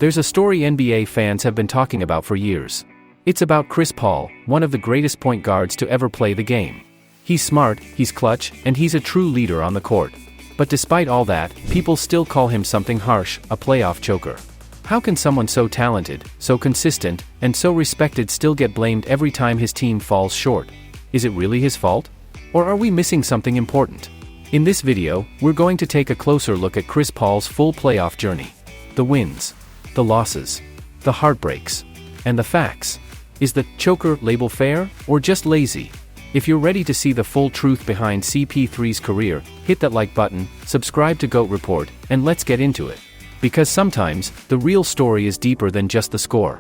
There's a story NBA fans have been talking about for years. It's about Chris Paul, one of the greatest point guards to ever play the game. He's smart, he's clutch, and he's a true leader on the court. But despite all that, people still call him something harsh, a playoff choker. How can someone so talented, so consistent, and so respected still get blamed every time his team falls short? Is it really his fault? Or are we missing something important? In this video, we're going to take a closer look at Chris Paul's full playoff journey. The wins, the losses, the heartbreaks, and the facts. Is the choker label fair, or just lazy? If you're ready to see the full truth behind CP3's career, hit that like button, subscribe to GOAT Report, and let's get into it. Because sometimes, the real story is deeper than just the score.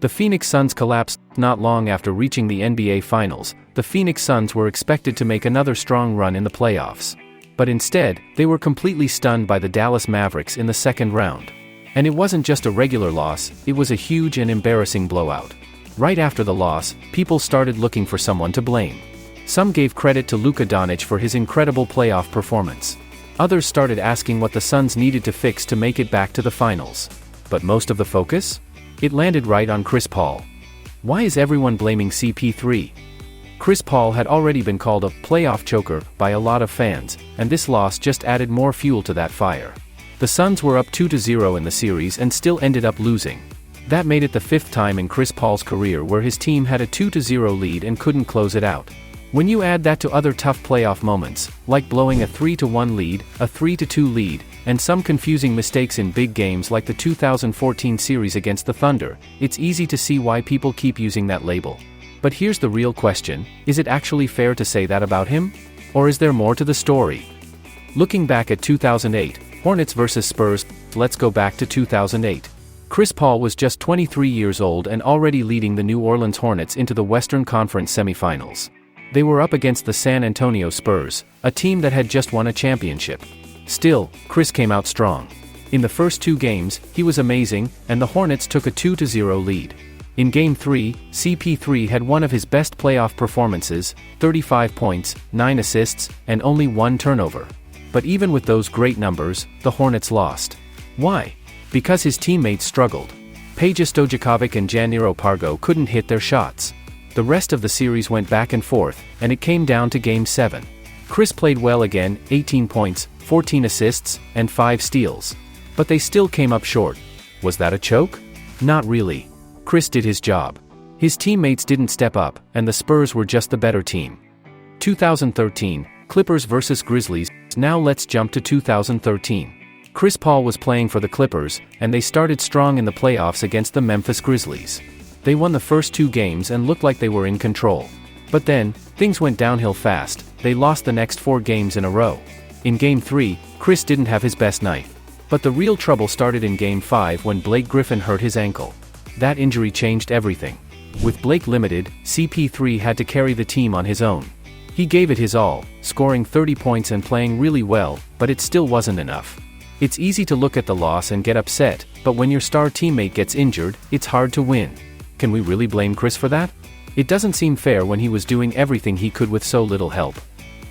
The Phoenix Suns collapsed not long after reaching the NBA Finals. The Phoenix Suns were expected to make another strong run in the playoffs. But instead, they were completely stunned by the Dallas Mavericks in the second round. And it wasn't just a regular loss, it was a huge and embarrassing blowout. Right after the loss, people started looking for someone to blame. Some gave credit to Luka Doncic for his incredible playoff performance. Others started asking what the Suns needed to fix to make it back to the finals. But most of the focus? It landed right on Chris Paul. Why is everyone blaming CP3? Chris Paul had already been called a playoff choker by a lot of fans, and this loss just added more fuel to that fire. The Suns were up 2-0 in the series and still ended up losing. That made it the fifth time in Chris Paul's career where his team had a 2-0 lead and couldn't close it out. When you add that to other tough playoff moments, like blowing a 3-1 lead, a 3-2 lead, and some confusing mistakes in big games like the 2014 series against the Thunder, it's easy to see why people keep using that label. But here's the real question: is it actually fair to say that about him? Or is there more to the story? Looking back at 2008, Hornets vs Spurs, let's go back to 2008. Chris Paul was just 23 years old and already leading the New Orleans Hornets into the Western Conference semifinals. They were up against the San Antonio Spurs, a team that had just won a championship. Still, Chris came out strong. In the first two games, he was amazing, and the Hornets took a 2-0 lead. In Game 3, CP3 had one of his best playoff performances, 35 points, 9 assists, and only 1 turnover. But even with those great numbers, the Hornets lost. Why? Because his teammates struggled. Peja Stojakovic and Janniro Pargo couldn't hit their shots. The rest of the series went back and forth, and it came down to Game 7. Chris played well again, 18 points, 14 assists, and 5 steals. But they still came up short. Was that a choke? Not really. Chris did his job. His teammates didn't step up, and the Spurs were just the better team. 2013, Clippers vs Grizzlies. Now let's jump to 2013. Chris Paul was playing for the Clippers, and they started strong in the playoffs against the Memphis Grizzlies. They won the first 2 games and looked like they were in control. But then, things went downhill fast. They lost the next 4 games in a row. In Game 3, Chris didn't have his best night. But the real trouble started in Game 5 when Blake Griffin hurt his ankle. That injury changed everything. With Blake limited, CP3 had to carry the team on his own. He gave it his all, scoring 30 points and playing really well, but it still wasn't enough. It's easy to look at the loss and get upset, but when your star teammate gets injured, it's hard to win. Can we really blame Chris for that? It doesn't seem fair when he was doing everything he could with so little help.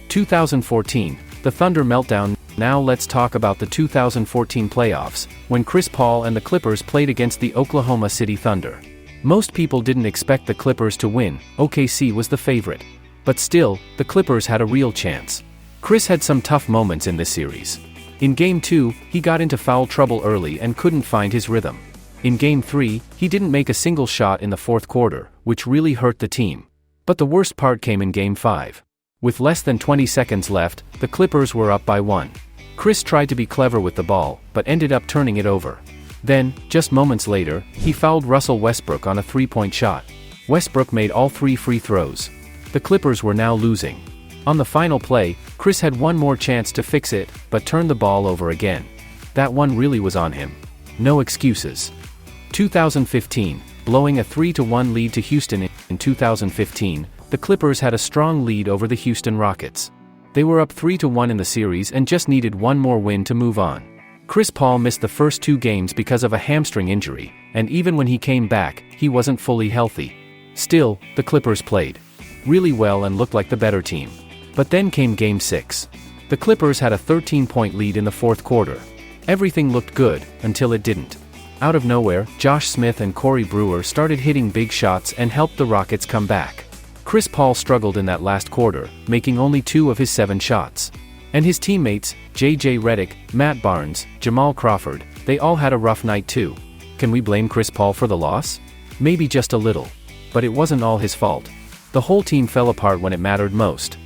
2014, the Thunder meltdown. Now let's talk about the 2014 playoffs, when Chris Paul and the Clippers played against the Oklahoma City Thunder. Most people didn't expect the Clippers to win. OKC was the favorite. But still, the Clippers had a real chance. Chris had some tough moments in this series. In Game 2, he got into foul trouble early and couldn't find his rhythm. In Game 3, he didn't make a single shot in the fourth quarter, which really hurt the team. But the worst part came in Game 5. With less than 20 seconds left, the Clippers were up by 1. Chris tried to be clever with the ball, but ended up turning it over. Then, just moments later, he fouled Russell Westbrook on a 3-point shot. Westbrook made all 3 free throws. The Clippers were now losing. On the final play, Chris had one more chance to fix it, but turned the ball over again. That one really was on him. No excuses. 2015, blowing a 3-1 lead to Houston. In 2015, the Clippers had a strong lead over the Houston Rockets. They were up 3-1 in the series and just needed one more win to move on. Chris Paul missed the first 2 games because of a hamstring injury, and even when he came back, he wasn't fully healthy. Still, the Clippers played really well and looked like the better team. But then came Game 6. The Clippers had a 13-point lead in the fourth quarter. Everything looked good, until it didn't. Out of nowhere, Josh Smith and Corey Brewer started hitting big shots and helped the Rockets come back. Chris Paul struggled in that last quarter, making only 2 of his 7 shots. And his teammates, J.J. Redick, Matt Barnes, Jamal Crawford, they all had a rough night too. Can we blame Chris Paul for the loss? Maybe just a little. But it wasn't all his fault. The whole team fell apart when it mattered most.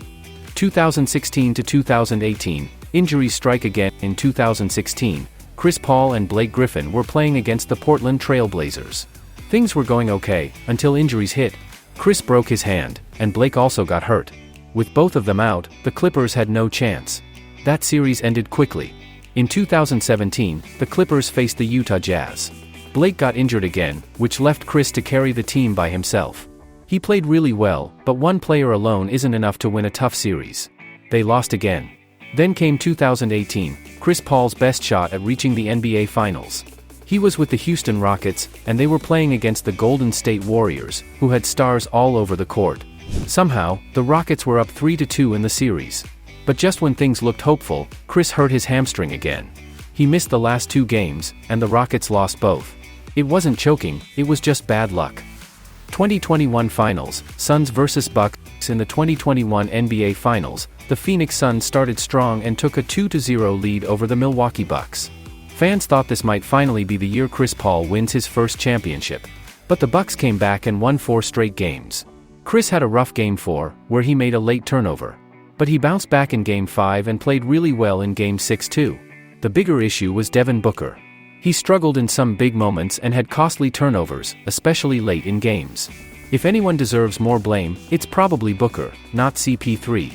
2016 to 2018, injuries strike again. In 2016, Chris Paul and Blake Griffin were playing against the Portland Trail Blazers. Things were going okay, until injuries hit. Chris broke his hand, and Blake also got hurt. With both of them out, the Clippers had no chance. That series ended quickly. In 2017, the Clippers faced the Utah Jazz. Blake got injured again, which left Chris to carry the team by himself. He played really well, but one player alone isn't enough to win a tough series. They lost again. Then came 2018, Chris Paul's best shot at reaching the NBA Finals. He was with the Houston Rockets, and they were playing against the Golden State Warriors, who had stars all over the court. Somehow, the Rockets were up 3-2 in the series. But just when things looked hopeful, Chris hurt his hamstring again. He missed the last 2 games, and the Rockets lost both. It wasn't choking, it was just bad luck. 2021 Finals, Suns vs Bucks. In the 2021 NBA Finals, the Phoenix Suns started strong and took a 2-0 lead over the Milwaukee Bucks. Fans thought this might finally be the year Chris Paul wins his first championship. But the Bucks came back and won 4 straight games. Chris had a rough Game 4, where he made a late turnover. But he bounced back in Game 5 and played really well in Game 6 too. The bigger issue was Devin Booker. He struggled in some big moments and had costly turnovers, especially late in games. If anyone deserves more blame, it's probably Booker, not CP3.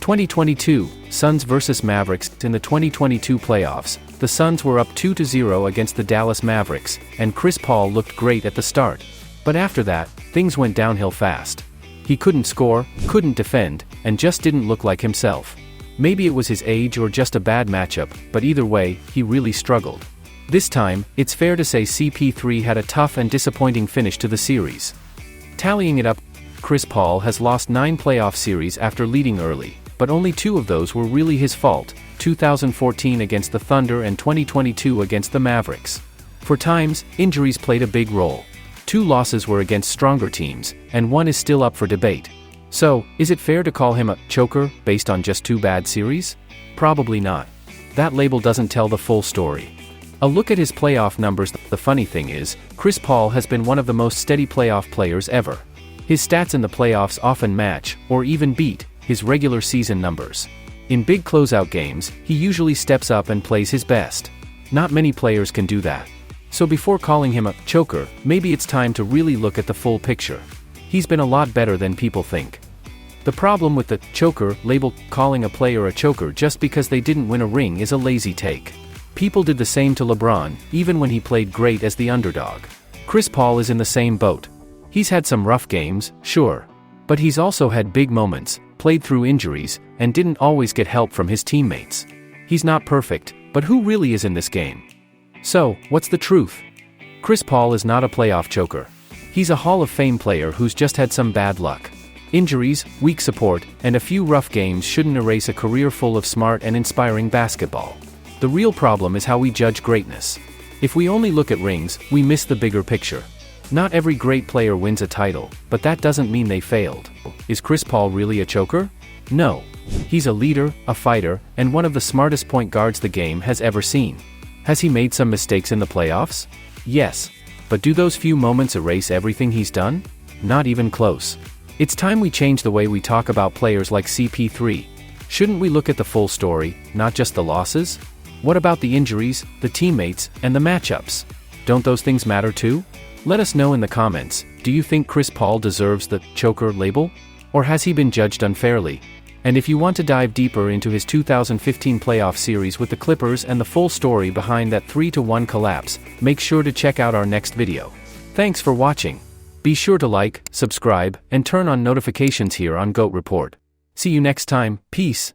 2022, Suns vs Mavericks. In the 2022 playoffs, the Suns were up 2-0 against the Dallas Mavericks, and Chris Paul looked great at the start. But after that, things went downhill fast. He couldn't score, couldn't defend, and just didn't look like himself. Maybe it was his age or just a bad matchup, but either way, he really struggled. This time, it's fair to say CP3 had a tough and disappointing finish to the series. Tallying it up, Chris Paul has lost 9 playoff series after leading early, but only 2 of those were really his fault, 2014 against the Thunder and 2022 against the Mavericks. For times, injuries played a big role. 2 losses were against stronger teams, and 1 is still up for debate. So, is it fair to call him a choker based on just 2 bad series? Probably not. That label doesn't tell the full story. A look at his playoff numbers. The funny thing is, Chris Paul has been one of the most steady playoff players ever. His stats in the playoffs often match, or even beat, his regular season numbers. In big closeout games, he usually steps up and plays his best. Not many players can do that. So before calling him a choker, maybe it's time to really look at the full picture. He's been a lot better than people think. The problem with the choker label, calling a player a choker just because they didn't win a ring, is a lazy take. People did the same to LeBron, even when he played great as the underdog. Chris Paul is in the same boat. He's had some rough games, sure. But he's also had big moments, played through injuries, and didn't always get help from his teammates. He's not perfect, but who really is in this game? So, what's the truth? Chris Paul is not a playoff choker. He's a Hall of Fame player who's just had some bad luck. Injuries, weak support, and a few rough games shouldn't erase a career full of smart and inspiring basketball. The real problem is how we judge greatness. If we only look at rings, we miss the bigger picture. Not every great player wins a title, but that doesn't mean they failed. Is Chris Paul really a choker? No. He's a leader, a fighter, and one of the smartest point guards the game has ever seen. Has he made some mistakes in the playoffs? Yes. But do those few moments erase everything he's done? Not even close. It's time we change the way we talk about players like CP3. Shouldn't we look at the full story, not just the losses? What about the injuries, the teammates, and the matchups? Don't those things matter too? Let us know in the comments. Do you think Chris Paul deserves the choker label? Or has he been judged unfairly? And if you want to dive deeper into his 2015 playoff series with the Clippers and the full story behind that 3-1 collapse, make sure to check out our next video. Thanks for watching. Be sure to like, subscribe, and turn on notifications here on GOAT Report. See you next time. Peace.